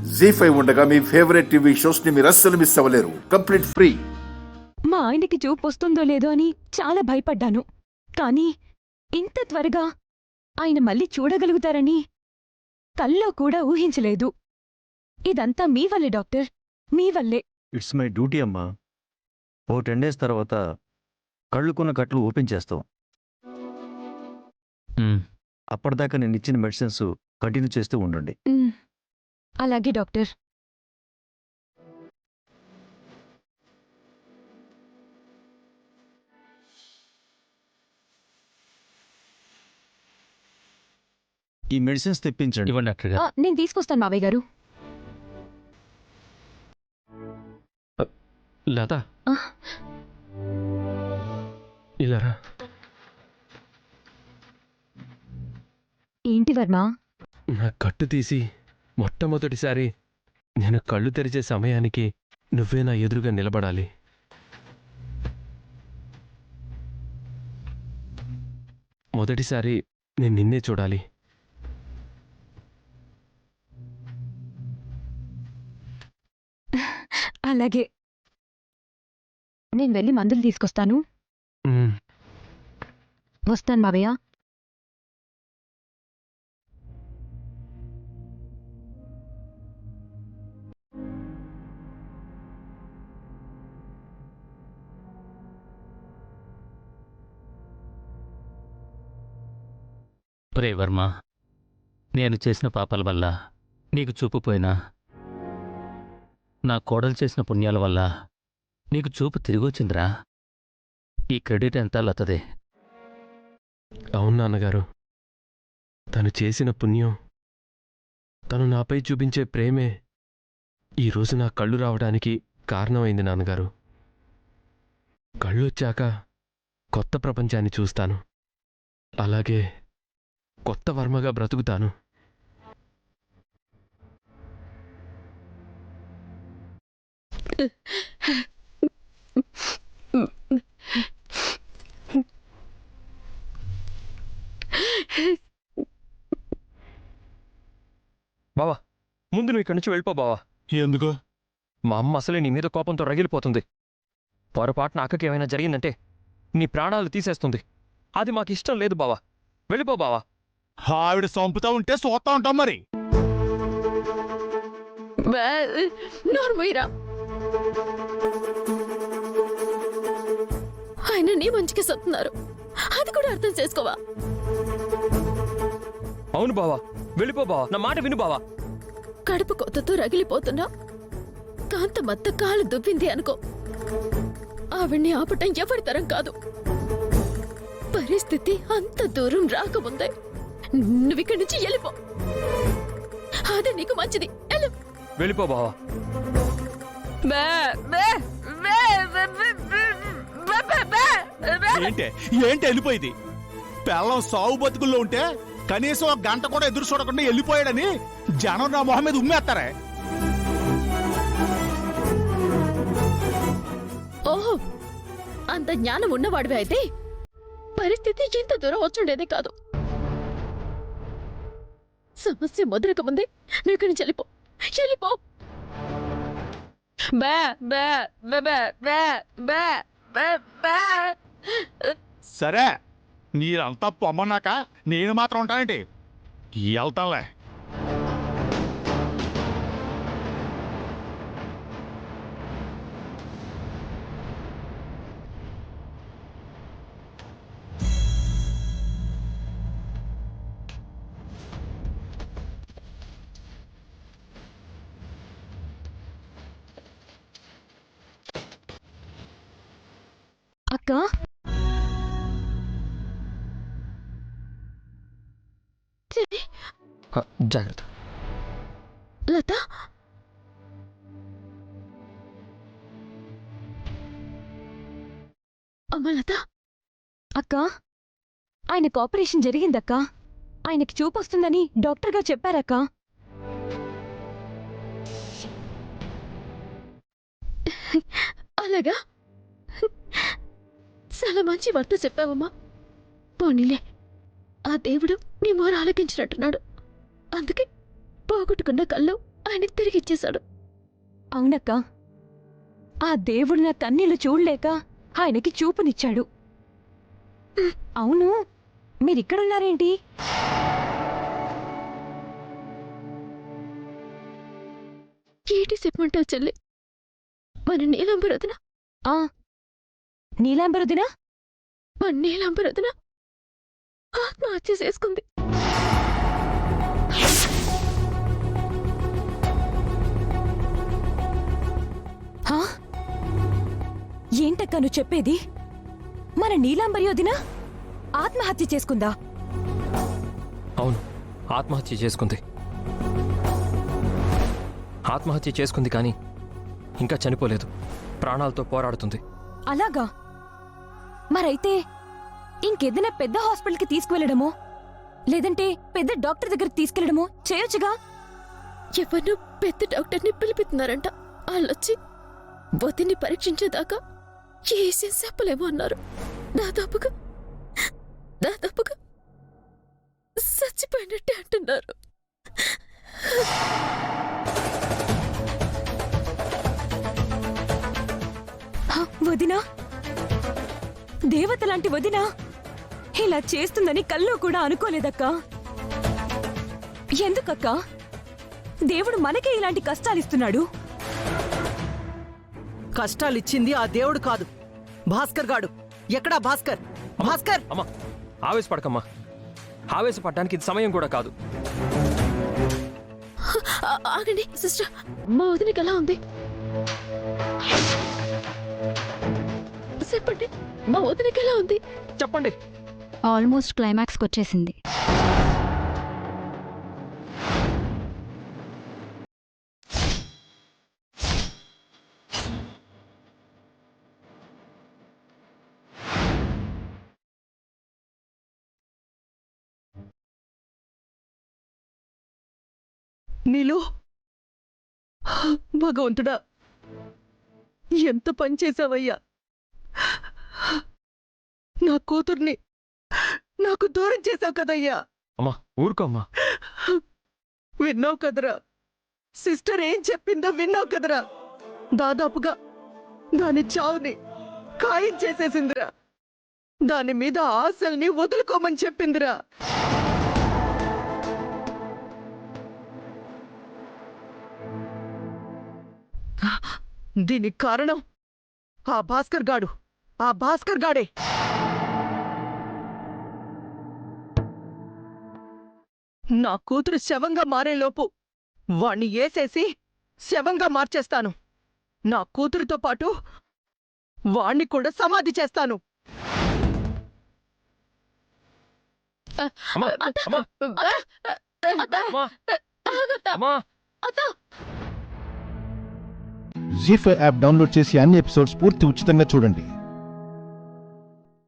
జీ5 ఉండగా మీ favourite TV shows ని మీరు అస్సలు మిస్ అవ్వలేరు. Complete free. మా ఆయనకి చూపు వస్తుందో లేదో అని చాలా భయపడ్డాను. కానీ ఇంత త్వరగా ఆయన మళ్ళీ చూడగలుగుతారని కల్లో కూడా ఊహించలేదు. ఇదంతా మీ వల్లే డాక్టర్, మీ వల్లే. ఇట్స్ మై డ్యూటీ అమ్మా. ఓ 10 days తర్వాత కళ్ళుకున్న కట్లు ఓపెన్ చేస్తాం. అప్పటిదాకా నేను ఇచ్చిన మెడిసిన్స్ కంటిన్యూ చేస్తూ ఉండండి. అలాగే డాక్టర్. ఈ మెడిసిన్స్ తెప్పించండి. ఇవ్వండి డాక్టర్ గారు. నేను తీసుకొస్తాను మావయ్య గారు. లత ఇలారా. ఏంటి వర్మ? నా కట్టు తీసి మొట్టమొదటిసారి నేను కళ్ళు తెరిచే సమయానికి నువ్వే నా ఎదురుగా నిలబడాలి. మొదటిసారి నేను నిన్నే చూడాలి. అలాగే. నేను వెళ్ళి మందులు తీసుకొస్తాను. వస్తాను మావయ్య. ఒరే వర్మ, నేను చేసిన పాపాల వల్ల నీకు చూపు పోయినా, నా కోడలు చేసిన పుణ్యాల వల్ల నీకు చూపు తిరిగొచ్చిందిరా. ఈ క్రెడిట్ అంతా లతదే. అవును నాన్నగారు, తను చేసిన పుణ్యం, తను నాపై చూపించే ప్రేమే ఈరోజు నా కళ్ళు రావడానికి కారణమైంది నాన్నగారు. కళ్ళొచ్చాక కొత్త ప్రపంచాన్ని చూస్తాను. అలాగే కొత్త వర్మగా బ్రతుకుతాను. బావా, ముందు నువ్వు ఇక్కడి నుంచి వెళ్ళిపో బావా. ఎందుకు? మా అమ్మ అసలే నీ మీద కోపంతో రగిలిపోతుంది. పొరపాటున అక్కకి ఏమైనా జరిగిందంటే నీ ప్రాణాలు తీసేస్తుంది. అది మాకు ఇష్టం లేదు బావా. వెళ్ళిపో బావా. ఆవిడ చంపుతా ఉంటే చూస్తా ఉంటాం మరి. ఆయన నీ మంచికి సత్తున్నారు, అది కూడా అర్థం చేసుకోవా? అవును బావా, వెళ్ళిపో బావా. నా మాట విను బావా. కడుపు కొత్తతో రగిలిపోతున్నా కాంతమత్త కాలు దువ్వింది అనుకో, ఆవిడ్ని ఆపటం ఎవరి తరం కాదు. పరిస్థితి అంత దూరం రాకముందే నువ్విక్కడి నుంచి వెళ్ళిపో. అదే నీకు మంచిది. వెళ్ళిపో బావా. ఏంటి వెళ్ళిపోయింది? పెళ్ళం సాగు బతుకుల్లో ఉంటే కనీసం ఒక గంట కూడా ఎదురు చూడకుండా వెళ్ళిపోయాడని జనం నా మొహం మీద ఉమ్మేస్తారే. ఓహో, అంత జ్ఞానం ఉన్నవాడివి అయితే పరిస్థితి ఇంత దూరం వచ్చుండేదే కాదు. సమస్య మొదలక ముందే నువ్వు ఇక్కడి నుంచి వెళ్ళిపో. వెళ్ళిపో. సరే, మీరంతా పొమ్మన్నాక నేను మాత్రం ఉంటానండి. వెళ్తాంలే. అక్క, జాగ్రత్త. లత, అమ్మ లత. అక్క, ఆయనకు ఆపరేషన్ జరిగిందక్క. ఆయనకి చూపు వస్తుందని డాక్టర్ గారు చెప్పారక్క. అలాగా? చాలా మంచి వార్త చెప్పావమ్మా. పోనీలే, ఆ దేవుడు నీ మోర ఆలకించినట్టున్నాడు. అందుకే పోగొట్టుకున్న కళ్ళు ఆయన తిరిగి ఇచ్చేశాడు. అవునక్క, ఆ దేవుడు నా కన్నీళ్లు చూడలేక ఆయనకి చూపునిచ్చాడు. అవును, మీరిక్కడున్నారేంటి? ఏంటి చెప్పమంటావు చెల్లి? మన నీలాంబరదన ఆ నీలాంబరుదినా? మన నీలాంబరదన ఆత్మహత్య చేసుకుంది. హా? ఏంటక్క నువ్వు చెప్పేది? మన నీలాంబరి వదిన ఆత్మహత్య చేసుకుందా? అవును, ఆత్మహత్య చేసుకుంది. ఆత్మహత్య చేసుకుంది కానీ ఇంకా చనిపోలేదు. ప్రాణాలతో పోరాడుతుంది. అలాగా? మరైతే ఇంకేదైనా పెద్ద హాస్పిటల్కి తీసుకువెళ్ళడమో లేదంటే పెద్ద డాక్టర్ దగ్గరికి తీసుకెళ్లడమో చేయొచ్చుగా? ఎవరినో పెద్ద డాక్టర్ని పిలిపిస్తున్నారంట. వాళ్ళొచ్చి వదిన్ని పరీక్షించేదాకా ఏసేం చెప్పలేమో అన్నారు. దాదాపుగా చచ్చిపోయినట్టే అంటున్నారు. వదినా, దేవత లాంటి వదినా ఇలా చేస్తుందని కల్లో కూడా అనుకోలేదక్కా. ఎందుకక్కా దేవుడు మనకే ఇలాంటి కష్టాలిస్తున్నాడు? కష్టాలిచ్చింది ఆ దేవుడు కాదు, భాస్కర్ గాడు. ఎక్కడా భాస్కర్? భాస్కర్! అమ్మా, ఆవేశపడకమ్మా. ఆవేశపడడానికి ఇది సమయం కూడా కాదు. ఆగండి సిస్టర్, మా వదినకి ఎలా ఉంది చెప్పండి. మా వదినకి ఎలా ఉంది చెప్పండి. ఆల్మోస్ట్ క్లైమాక్స్కి వచ్చేసింది. నీలు, భగవంతుడా, ఎంత పని చేశావయ్యా! నా కూతుర్ని నాకు దూరం చేశావు కదయ్యా. అమ్మా ఊరుకోమ్మా. విన్నావు కదరా, సిస్టర్ ఏం చెప్పిందో విన్నావు కదరా. దాదాపుగా దాని చావుని ఖాయం చేసేసిందిరా. దాని మీద ఆశల్ని వదులుకోమని చెప్పిందిరా. దీనికి కారణం ఆ భాస్కర్ గాడే. నా కూతురు శవంగా మారేలోపు వాణ్ణి ఏసేసి శవంగా మార్చేస్తాను. నా కూతురుతో పాటు వాణ్ణి కూడా సమాధి చేస్తాను. అమ్మా, అమ్మా, అమ్మా, అమ్మా. జీ5 యాప్ డౌన్లోడ్ చేసి అన్ని ఎపిసోడ్స్ పూర్తి ఉచితంగా చూడండి.